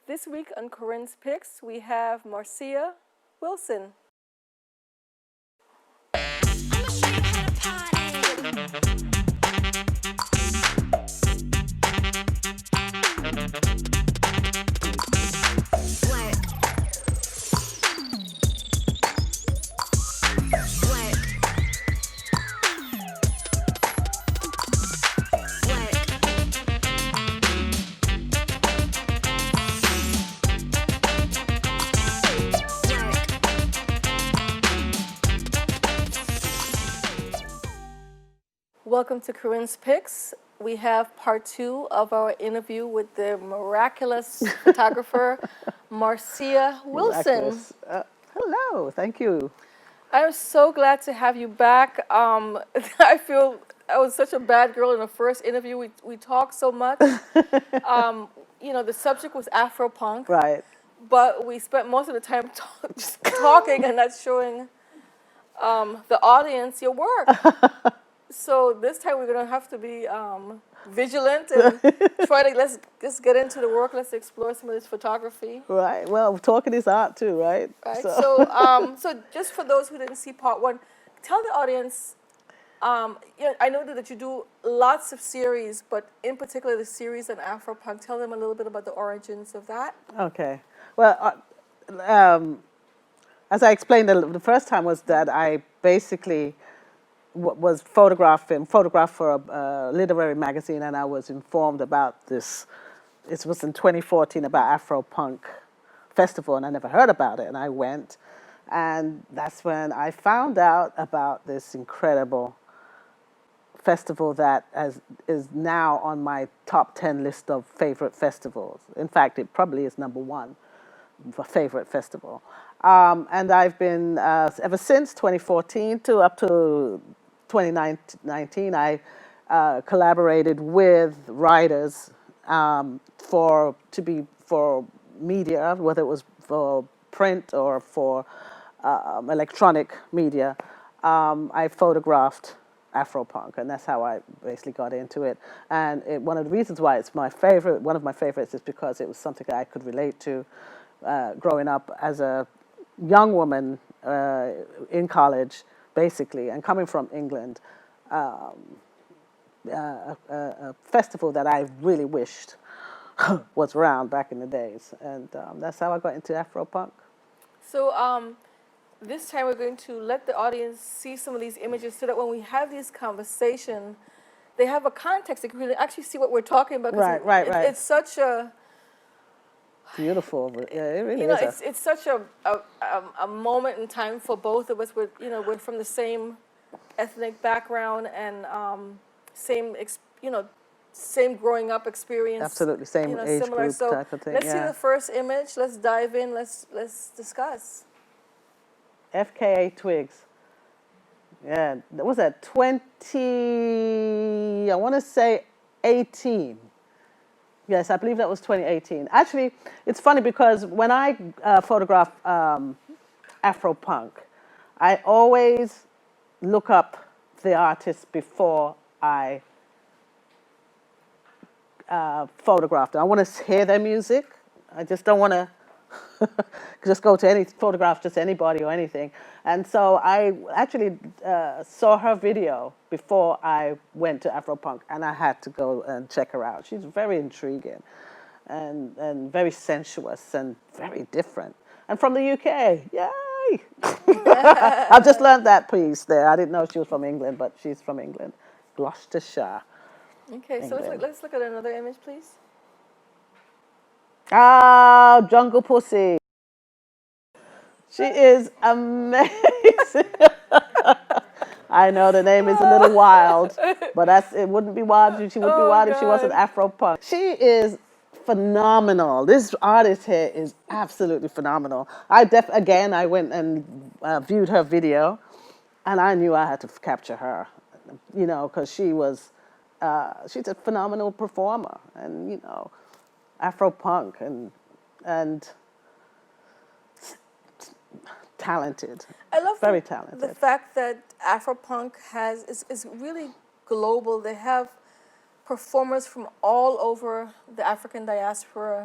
This week on Corinne's Picks, we have Marcia Wilson. Welcome to Corinne's Picks. We have part 2 of our interview with the miraculous photographer, Marcia Wilson. Hello, thank you. I'm so glad to have you back. I feel I was such a bad girl in the first interview. We talked so much. The subject was Afro Punk. Right. But we spent most of the time just talking and not showing the audience your work. So this time we're going to have to be vigilant and try to let's get into the work. Let's explore some of this photography. Right. Well, talking is art too, right? Right. So just for those who didn't see part 1, tell the audience. I know that you do lots of series, but in particular the series on Afro Punk. Tell them a little bit about the origins of that. Okay. Well, as I explained the first time was that I basically was photographed for a literary magazine, and I was informed about this. It was in 2014 about Afro Punk Festival, and I never heard about it, and I went, and that's when I found out about this incredible festival that is now on my top 10 list of favorite festivals. In fact, it probably is number 1 for favorite festival. And I've been, ever since 2014 to up to 2019, I collaborated with writers for media, whether it was for print or for electronic media. I photographed Afro Punk, and that's how I basically got into it. And one of the reasons why it's my favorite, one of my favorites, is because it was something that I could relate to growing up as a young woman in college, basically, and coming from England. A festival that I really wished was around back in the days, and that's how I got into Afro Punk. So this time we're going to let the audience see some of these images so that when we have these conversations, they have a context. They can really actually see what we're talking about. Right. It's such a beautiful. Yeah, it really is. It's such a moment in time for both of us. We're from the same ethnic background and same growing up experience. Absolutely, same age similar. group So type of thing. let's see the first image. Let's dive in. Let's discuss. FKA Twigs. Yeah, what was that? 20. I want to say 18. Yes, I believe that was 2018. Actually, it's funny because when I photograph Afro Punk, I always look up the artist before I photograph them. I want to hear their music. I just don't want to just go to photograph just anybody or anything. And so I actually saw her video before I went to Afro Punk, and I had to go and check her out. She's very intriguing and very sensuous and very different. And from the UK, yay! I've just learned that piece there. I didn't know she was from England, but she's from England. Gloucestershire. Okay, so let's look at another image, please. Ah, Jungle Pussy. She is amazing. I know the name is a little wild, but it wouldn't be wild. She wouldn't be wild if she wasn't Afro Punk. She is phenomenal. This artist here is absolutely phenomenal. I went and viewed her video, and I knew I had to capture her, because she's a phenomenal performer, and Afro Punk and talented. I love very talented. The fact that Afro Punk is really global. They have performers from all over the African diaspora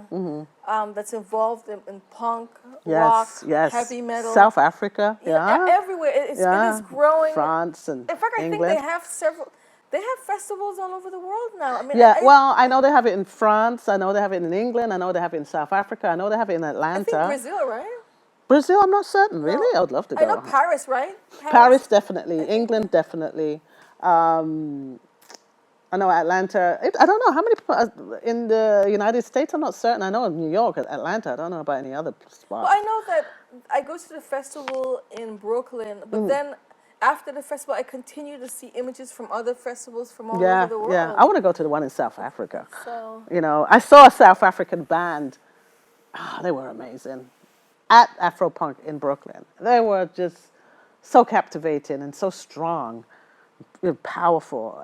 that's involved in punk, rock, Yes, yes. heavy metal. South Africa, Yeah, yeah. everywhere. It Yeah. is growing. France and In fact, I think England. they have several. They have festivals all over the world now. I mean, Yeah, well, I know they have it in France. I know they have it in England. I know they have it in South Africa. I know they have it in I think Atlanta. Brazil, right? Brazil, I'm not certain. Really, No. I would love to I know go. Paris, right? Paris, definitely. think- England, definitely. I know Atlanta. I don't know how many people in the United States. I'm not certain. I know in New York, Atlanta. I don't know about any other spot. Well, I know that I go to the festival in Brooklyn, but then after the festival, I continue to see images from other festivals from all over the world. Yeah. I want to go to the one in South Africa. So You know, I saw a South African band. Ah, they were amazing at Afro Punk in Brooklyn. They were just so captivating and so strong, powerful.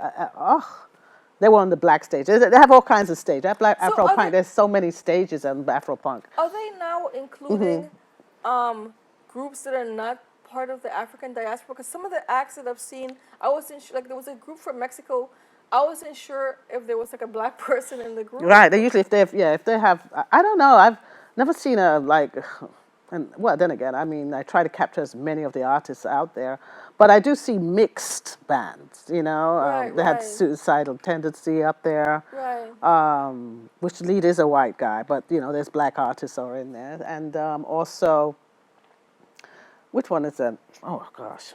They were on the black stage. They have all kinds of stage. At Black Afro are Punk, they- there's so many stages on Afro Punk. are they now including groups that are not part of the African diaspora? Because some of the acts that I've seen, I wasn't sure. Like there was a group from Mexico. I wasn't sure if there was like a black person in the group. Right. They usually, if they have, I don't know. I've never seen a and well, then again, I mean, I try to capture as many of the artists out there, but I do see mixed bands. You know, Right, they had right. Suicidal Tendency up there. Right. Which lead is a white guy, but you know, there's black artists are in there, and also, which one is that? Oh gosh,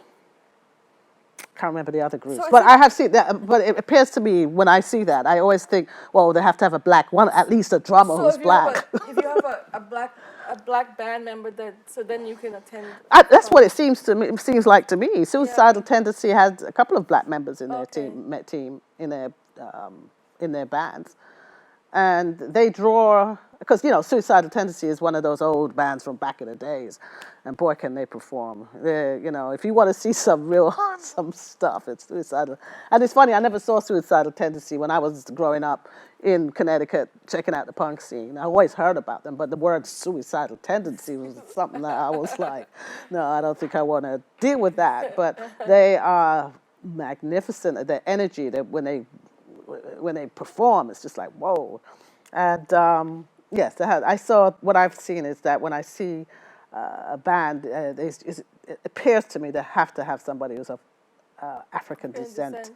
can't remember the other groups. So But I have seen that. But it appears to me when I see that, I always think, well, they have to have a black one, at least a drummer So who's black. if you have a black band member, so then you can attend. That's what it seems to me. It seems like to me. Suicidal Tendency has a couple of black members in their Okay. team in their bands, and they draw because you know Suicidal Tendency is one of those old bands from back in the days, and boy can they perform. You know, if you want to see some real some stuff, it's Suicidal. And it's funny, I never saw Suicidal Tendency when I was growing up in Connecticut, checking out the punk scene. I always heard about them, but the word Suicidal Tendency was something that I was like, no, I don't think I want to deal with that. But they are magnificent. Their energy, when they perform, it's just like, whoa. And yes, I saw, what I've seen is that when I see a band, it appears to me they have to have somebody who's of African descent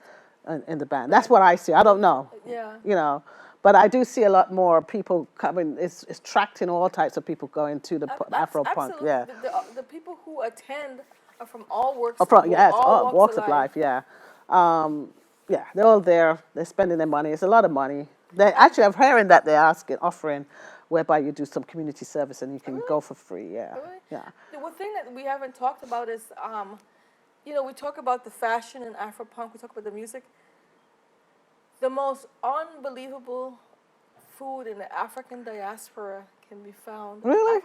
in the band. That's what I see. I don't know. Yeah. You know, but I do see a lot more people coming. It's attracting all types of people going to the Afro Punk. Absolutely. Yeah. The people who attend are from all walks. Yes, all walks of life. Yeah. Yeah, they're all there. They're spending their money. It's a lot of money. They actually, I'm hearing that they're offering, whereby you do some community service and you can go for free. Yeah, Really? yeah. The one thing that we haven't talked about is, you know, we talk about the fashion in Afro punk. We talk about the music. The most unbelievable food in the African diaspora can be found. Really?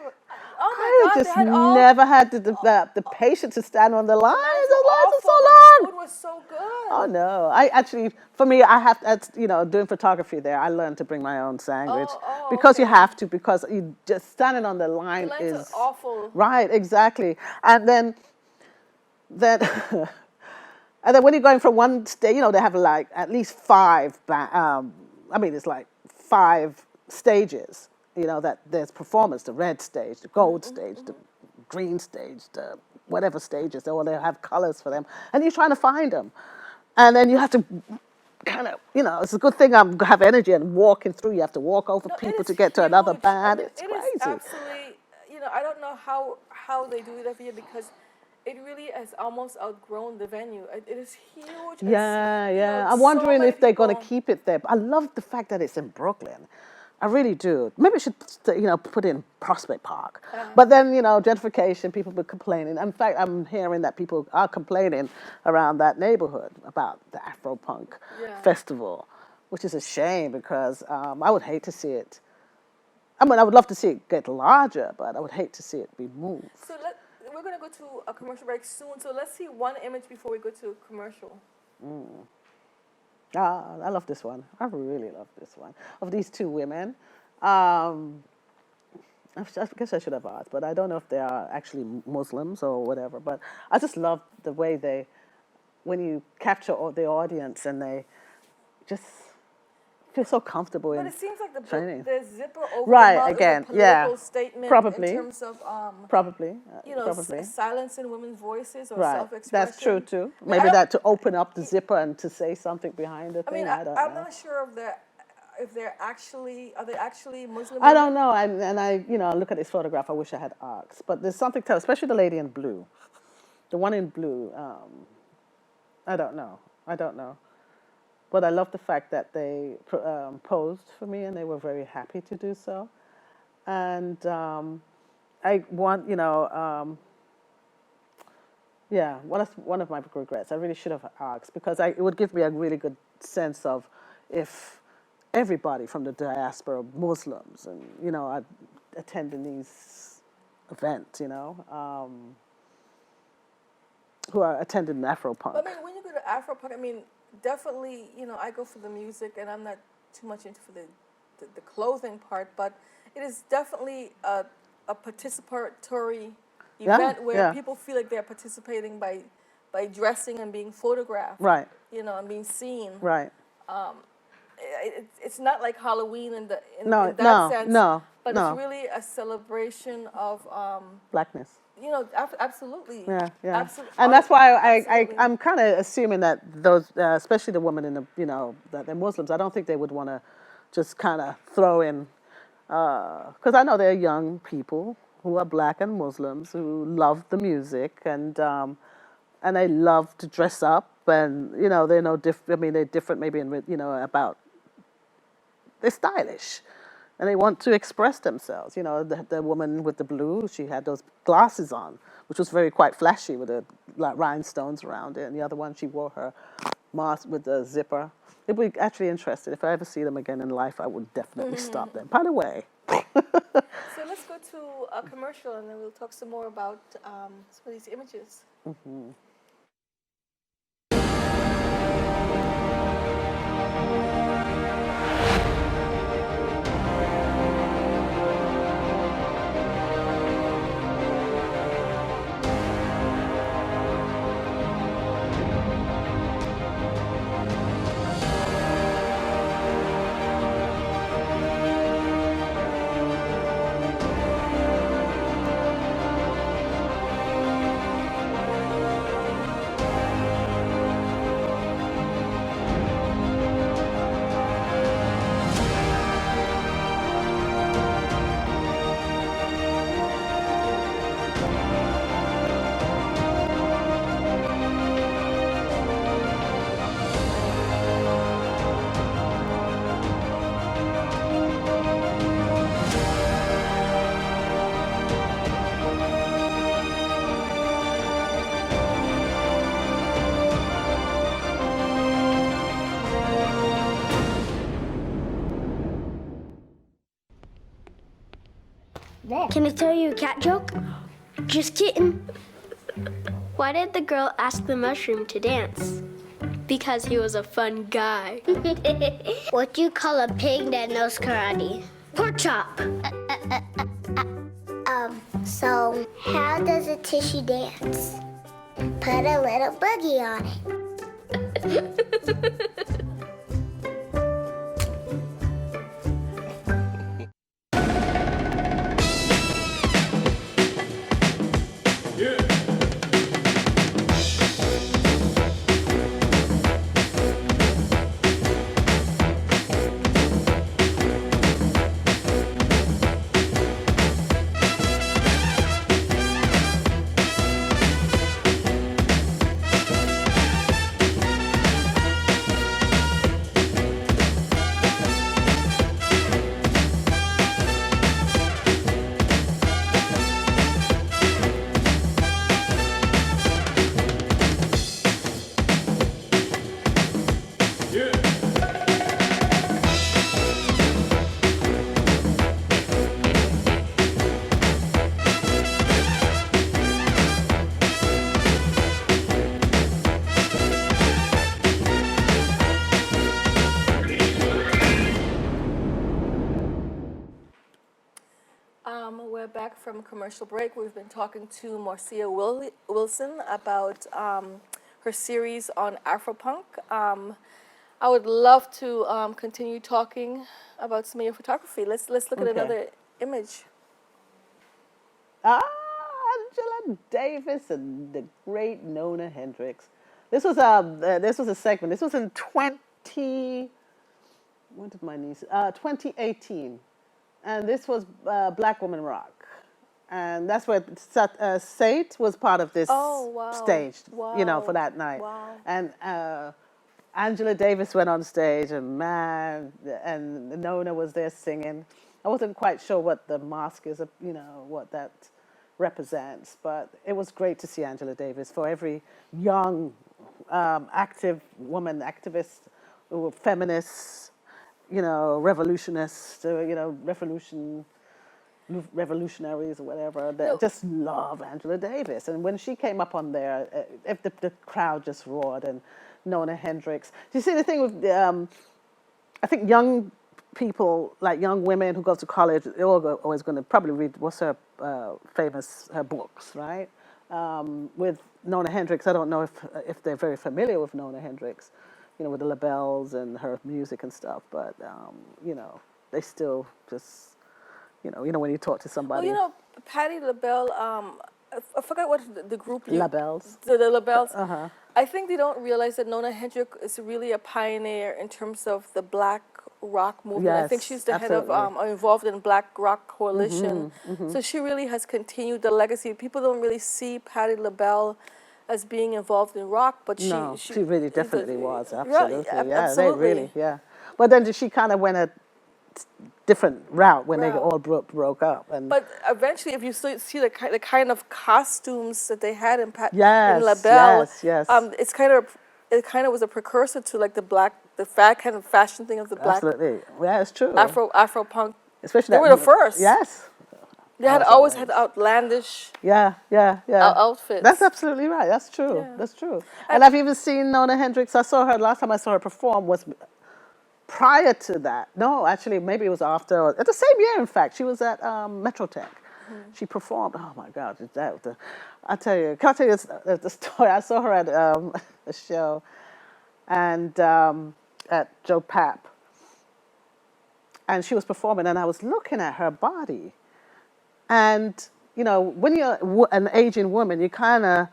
Oh my I God! just they had all never had the patience to stand on the line. lines The were lines are awful, so but long. the food was so good. Oh no! I actually, for me, I have that's you know doing photography there. I learned to bring my own sandwich because you okay. have to because you just standing on the The line lines is are awful. right exactly, and then and then when you're going from one stage, you know they have like at least five. I mean, it's like 5 stages. You know that there's performance: the red stage, the gold stage, the green stage, the whatever stages, or they have colors for them, and you're trying to find them, and then you have to kind of, you know, it's a good thing I have energy and walking through. You have to walk over No, it people is to get to another huge. band. It's It is crazy. absolutely, you know, I don't know how they do it every year because it really has almost outgrown the venue. It is huge. Yeah, you yeah. know, I'm so wondering many if they're going to people. keep it there. I love the fact that it's in Brooklyn. I really do. Maybe we should, you know, put it in Prospect Park. But then, you know, gentrification, people were complaining. In fact, I'm hearing that people are complaining around that neighborhood about the Afro Punk Yeah. festival, which is a shame because I would hate to see it. I mean, I would love to see it get larger, but I would hate to see it be moved. So we're going to go to a commercial break soon. So let's see one image before we go to commercial. I love this one. I really love this one. Of these 2 women. I guess I should have asked, but I don't know if they are actually Muslims or whatever. But I just love the way when you capture the audience and they just feel so comfortable But in it seems like training. the zipper over Right, the mouth again, is a political yeah. statement Probably. in terms of Probably. probably silencing women's voices or Right. self-expression. That's true too. I mean, Maybe that to open up the zipper and to say something behind the I mean, thing. I don't I'm know. not sure if they're actually are they actually Muslim I women? don't know. I look at this photograph. I wish I had asked, but there's something to, especially the lady in blue, the one in blue. I don't know. I don't know. But I love the fact that they posed for me and they were very happy to do so. And I want, yeah, one of my regrets. I really should have asked because it would give me a really good sense of if everybody from the diaspora, Muslims, and are attending these events, who are attending Afro Punk. I mean, when you go to Afro Punk, I mean, definitely, I go for the music, and I'm not too much into the clothing part, but it is definitely a participatory event where people feel like they're participating by dressing and being photographed, right? And being seen, right? It's not like Halloween in that sense, but it's really a celebration of blackness. Absolutely. Yeah. Absolutely. And that's why I'm kind of assuming that those, especially the women in the, that they're Muslims. I don't think they would want to just kind of throw in, because I know they're young people who are black and Muslims who love the music and they love to dress up and they're no different. I mean, they're different maybe in about they're stylish. And they want to express themselves. The woman with the blue, she had those glasses on, which was quite flashy with the rhinestones around it. And the other one, she wore her mask with the zipper. It would be actually interesting. If I ever see them again in life, I would definitely stop them. By the way. So let's go to a commercial, and then we'll talk some more about some of these images. Mm-hmm. Can I tell you a cat joke? Just kidding. Why did the girl ask the mushroom to dance? Because he was a fun guy. What do you call a pig that knows karate? Pork chop. So how does a tissue dance? Put a little boogie on it. We're back from commercial break. We've been talking to Marcia Wilson about her series on Afropunk. I would love to continue talking about some of your photography. Let's look at Okay. another image. Ah, Angela Davis and the great Nona Hendrix. This was a segment. This was in 20. When did my niece? 2018, and this was Black Woman Rock, and that's where Sate was part of this Oh, wow. stage, Wow. for that night. Wow. And Angela Davis went on stage, and man, and Nona was there singing. I wasn't quite sure what the mask is, what that represents, but it was great to see Angela Davis. For every young, active woman, activist, feminist, revolutionists, revolutionaries or whatever that just love Angela Davis. And when she came up on there, if the crowd just roared, and Nona Hendrix. You see, the thing with, I think young people, like young women who go to college, they're always going to probably read what's her her books, right? With Nona Hendrix, I don't know if they're very familiar with Nona Hendrix, with the labels and her music and stuff, but they still just, when you talk to somebody. Well, Patti LaBelle, I forgot what the group. Labels. The LaBelles. Uh-huh. I think they don't realize that Nona Hendrix is really a pioneer in terms of the Black rock movement. Yes, I think she's the absolutely. head of, involved in Black Rock Coalition. So she really has continued the legacy. People don't really see Patti LaBelle as being involved in rock, but she really definitely was. Absolutely. They really. But then she kind of went a different route when they all broke up. But eventually, if you see the kind of costumes that they had in Yes, LaBelle, yes. it kind of was a precursor to like the kind of fashion thing of the Black. Absolutely, yeah, it's true. Afro Punk. Especially they were the first. Yes. They had always had outlandish. Outfits. That's absolutely right. That's true. Yeah. That's true. And I've even seen Nona Hendrix. Last time I saw her perform was prior to that. No, actually, maybe it was after. At the same year, in fact, she was at Metrotech. She performed. Oh my God! I tell you, can I tell you the story? I saw her at a show, and at Joe Papp, and she was performing, and I was looking at her body, and when you're an aging woman, you kind of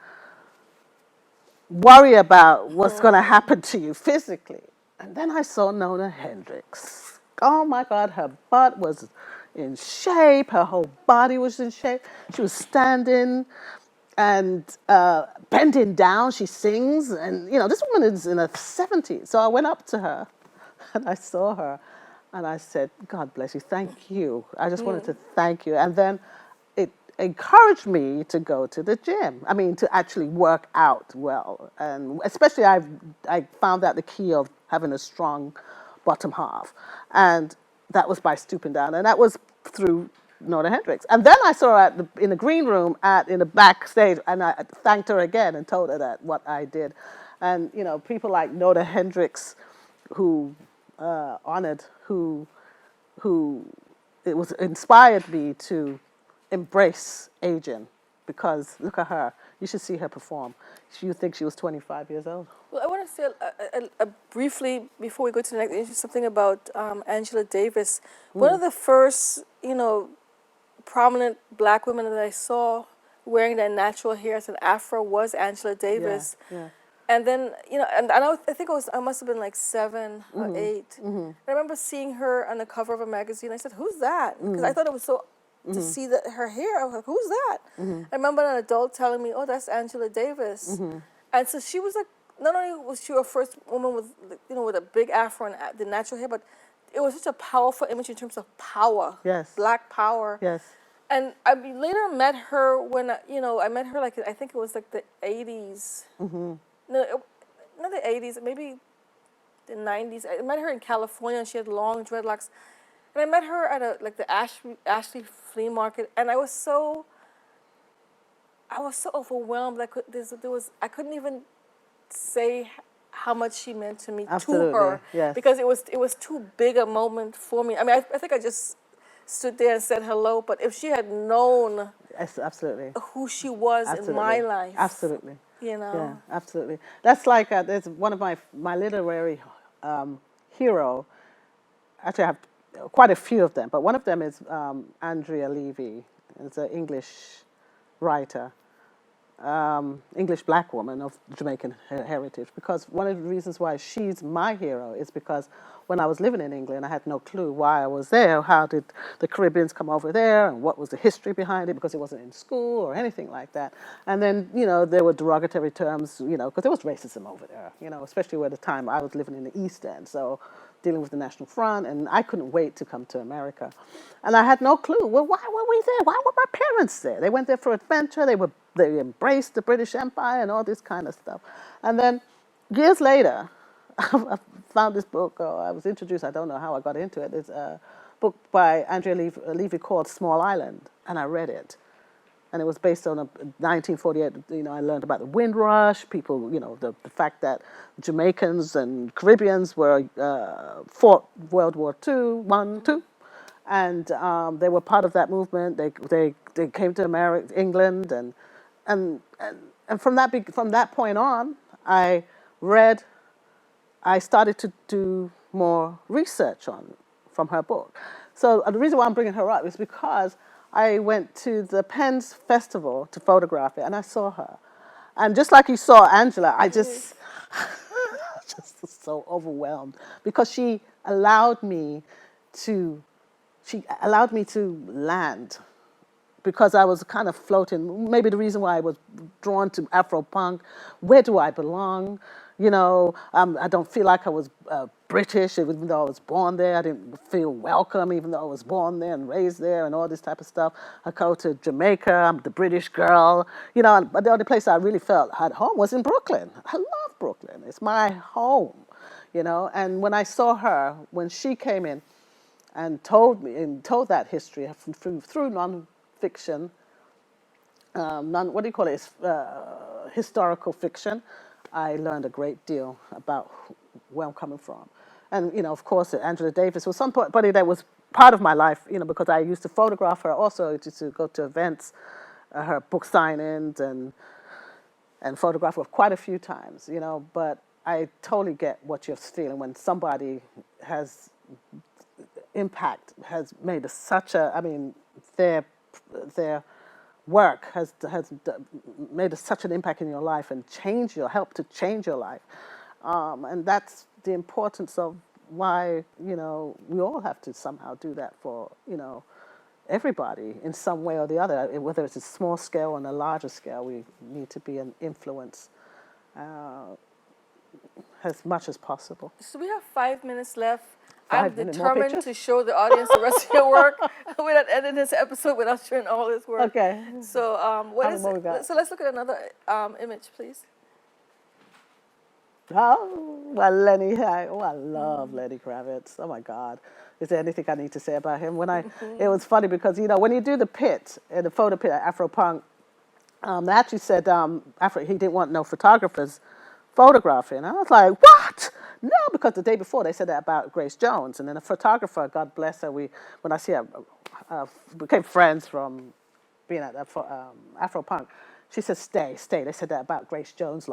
worry about what's going to happen to you physically. And then I saw Nona Hendrix. Oh my God, her butt was in shape. Her whole body was in shape. She was standing and bending down. She sings. And, this woman is in her 70s. So I went up to her and I saw her and I said, God bless you. Thank you. I just wanted to thank you. And then it encouraged me to go to the gym. I mean, to actually work out well. And especially I found out the key of having a strong bottom half. And that was by stooping down. And that was through Nona Hendrix. And then I saw her in the green room in the backstage, and I thanked her again and told her that what I did. And, people like Nona Hendrix who honored, who it was inspired me to embrace aging, because look at her. You should see her perform. You think she was 25 years old? Well, I want to say briefly, before we go to the next issue, something about Angela Davis. One of the first, prominent Black women that I saw wearing that natural hair as an afro was Angela Davis. Yeah. And then, and I think I must have been like 7 or 8. And I remember seeing her on the cover of a magazine. I said, "Who's that?" Because I thought it was so to see her hair. I was like, "Who's that?" I remember an adult telling me, "Oh, that's Angela Davis." And so she was like, not only was she a first woman with, with a big afro and the natural hair, but it was such a powerful image in terms of power. Yes. Black power. Yes. And I later met her when, I met her like, I think it was like the 80s. No, not the 80s, maybe the 90s. I met her in California, and she had long dreadlocks. And I met her at the Ashley flea market, and I was so overwhelmed. I couldn't even say how much she meant to me. Absolutely, to her, yes. Because it was too big a moment for me. I mean, I think I just stood there and said hello. But if she had known, yes, absolutely, who she was in my life, absolutely, Yeah, absolutely. That's like there's one of my literary hero, actually I have quite a few of them, but one of them is Andrea Levy. It's an English writer, English black woman of Jamaican heritage, because one of the reasons why she's my hero is because when I was living in England, I had no clue why I was there. How did the Caribbeans come over there, and what was the history behind it, because it wasn't in school or anything like that. And then, there were derogatory terms, because there was racism over there, especially at the time I was living in the East End, so dealing with the National Front, and I couldn't wait to come to America. And I had no clue. Well, why were we there? Why were my parents there? They went there for adventure. They embraced the British Empire and all this kind of stuff. And then years later, I found this book, or I was introduced, I don't know how I got into it. It's a book by Andrea Levy called Small Island, and I read it. And it was based on a 1948, I learned about the Windrush, people, the fact that Jamaicans and Caribbeans fought World War II, II. And they were part of that movement. They came to England, and from that point on, I started to do more research from her book. So the reason why I'm bringing her up is because I went to the Penn's Festival to photograph it, and I saw her. And just like you saw Angela, I just was so overwhelmed, because she allowed me to land, because I was kind of floating. Maybe the reason why I was drawn to Afro punk. Where do I belong? I don't feel like I was British, even though I was born there. I didn't feel welcome, even though I was born there and raised there and all this type of stuff. I go to Jamaica, I'm the British girl. But the only place I really felt at home was in Brooklyn. I love Brooklyn. It's my home, And when I saw her, when she came in and told that history through non-fiction, what do you call it? It's, historical fiction. I learned a great deal about where I'm coming from. And, of course, Angela Davis was somebody that was part of my life, because I used to photograph her also, to go to events, her book signings, and photograph her quite a few times, But I totally get what you're feeling when somebody has made their work has made such an impact in your life and helped to change your life. And that's the importance of why, we all have to somehow do that for, everybody in some way or the other. Whether it's a small scale or on a larger scale, we need to be an influence as much as possible. So we have 5 minutes left. 5 minutes, more determined pictures? to show the audience the rest of your work. We're not ending this episode without showing all this work. Okay. So what is more we got? So let's look at another image, please. Oh, well, Lenny, I love Lenny Kravitz. Oh my God. Is there anything I need to say about him? It was funny because, when you do the pit, the photo pit at Afro Punk, they actually said he didn't want no photographers photographing. I was like, what? No, because the day before they said that about Grace Jones. And then a photographer, God bless her, when I see her, became friends from being at Afro Punk. She said, stay. They said that about Grace Jones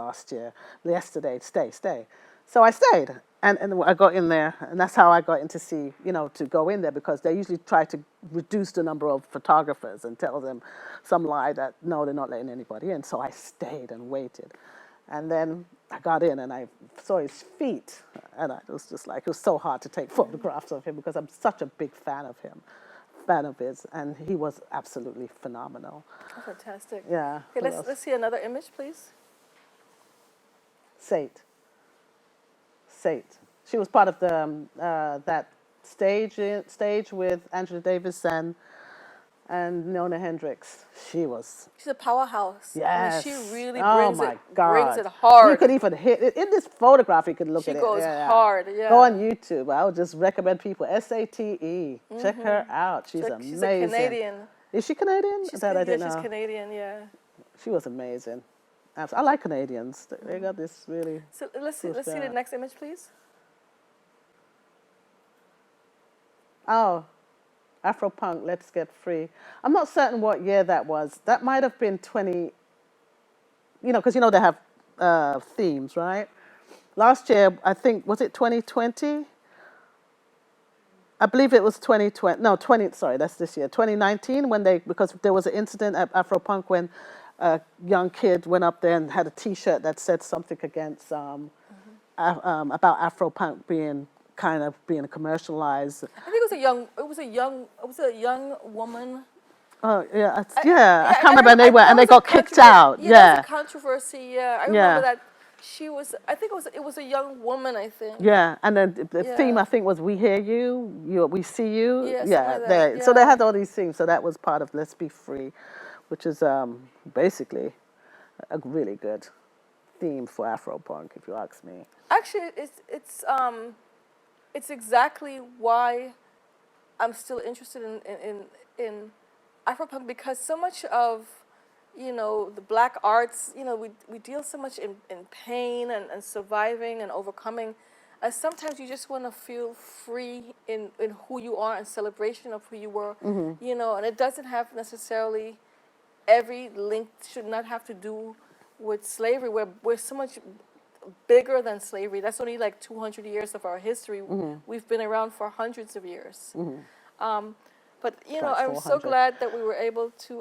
yesterday, stay. So I stayed. And I got in there, and that's how I got in to see, to go in there, because they usually try to reduce the number of photographers and tell them some lie that, no, they're not letting anybody in. So I stayed and waited. And then I got in and I saw his feet, and I was just like, it was so hard to take photographs of him because I'm such a big fan of his, and he was absolutely phenomenal. Oh, fantastic. Yeah. Okay, let's see another image, please. Sate. She was part of the that stage with Angela Davis and Nona Hendrix. She's a powerhouse. Yes. She really brings it hard. She could even hit it. In this photograph, you could look at it. She goes hard, yeah. Go on YouTube. I would just recommend people. SATE. Check her out. She's amazing. She's a Canadian. Is she Canadian? She's Canadian, yeah. She was amazing. I like Canadians. They got this really... So let's see the next image, please. Oh, Afro Punk, Let's Get Free. I'm not certain what year that was. That might have been 20... because they have themes, right? last year, I think, was it 2020? I believe it was 2020. No, 20. Sorry, that's this year. 2019, because there was an incident at Afro Punk when a young kid went up there and had a T-shirt that said something against about Afro Punk being commercialized. I think it was a young woman. Oh yeah, I can't remember. And they got kicked out. Yeah, there was a controvery. Yeah, I remember that. She was. I think it was a young woman. I think. Yeah, and then the theme I think was "We hear you, we see you." Yeah, like that. So they had all these themes. So that was part of "Let's Be Free," which is basically a really good theme for Afro Punk, if you ask me. Actually, it's exactly why I'm still interested in Afropunk, because so much of, the black arts, we deal so much in pain and surviving and overcoming. Sometimes you just want to feel free in who you are and celebration of who you were, and it doesn't have necessarily, every link should not have to do with slavery. We're so much bigger than slavery. That's only like 200 years of our history. We've been around for hundreds of years. But, I'm so glad that we were able to...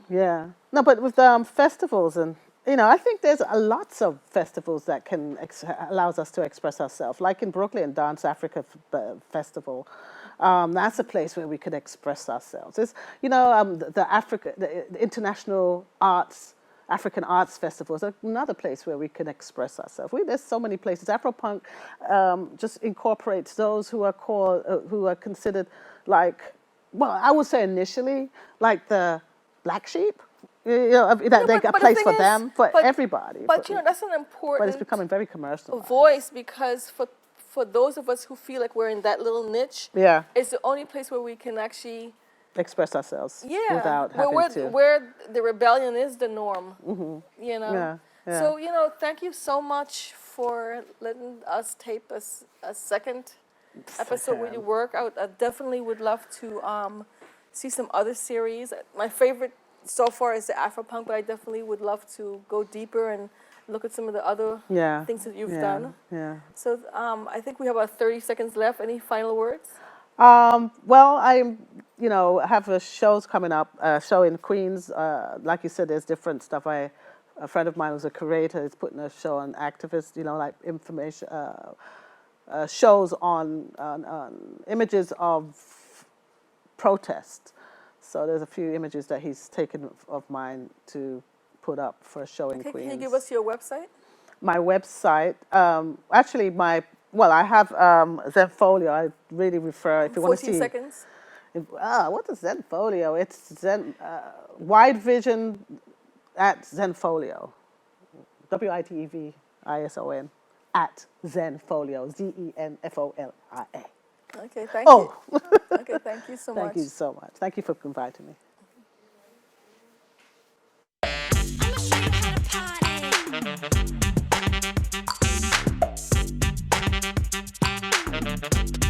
Yeah. No, but with festivals and, I think there's lots of festivals that allows us to express ourselves. Like in Brooklyn, Dance Africa Festival. That's a place where we could express ourselves. It's, the International African Arts Festival is another place where we can express ourselves. There's so many places. Afro Punk just incorporates those who are considered like... Well, I would say initially, like the black sheep, a place for them, for everybody. But that's an important. But it's becoming very commercial. Voice, because for those of us who feel like we're in that little niche, it's the only place where we can actually express ourselves. Yeah, without having to. Where the rebellion is the norm. Yeah. So thank you so much for letting us tape a second episode with your work. I definitely would love to see some other series. My favorite so far is the Afro Punk, but I definitely would love to go deeper and look at some of the other things that you've done. Yeah. So I think we have about 30 seconds left. Any final words? Well, I have shows coming up. Show in Queens. Like you said, there's different stuff. A friend of mine who's a curator is putting a show on activists. Like information. Shows on images of protest. So there's a few images that he's taken of mine to put up for a show in Queens. Can you give us your website? My website, I have Zenfolio. I really refer, if you want to see. 14 seconds. What is Zenfolio? It's Wide Vision at Zenfolio. WITEVISON. At Zenfolio, ZENFOLIA. Okay, thank you. Okay, thank you so much. Thank you so much. Thank you for inviting me. I'ma show you how to party.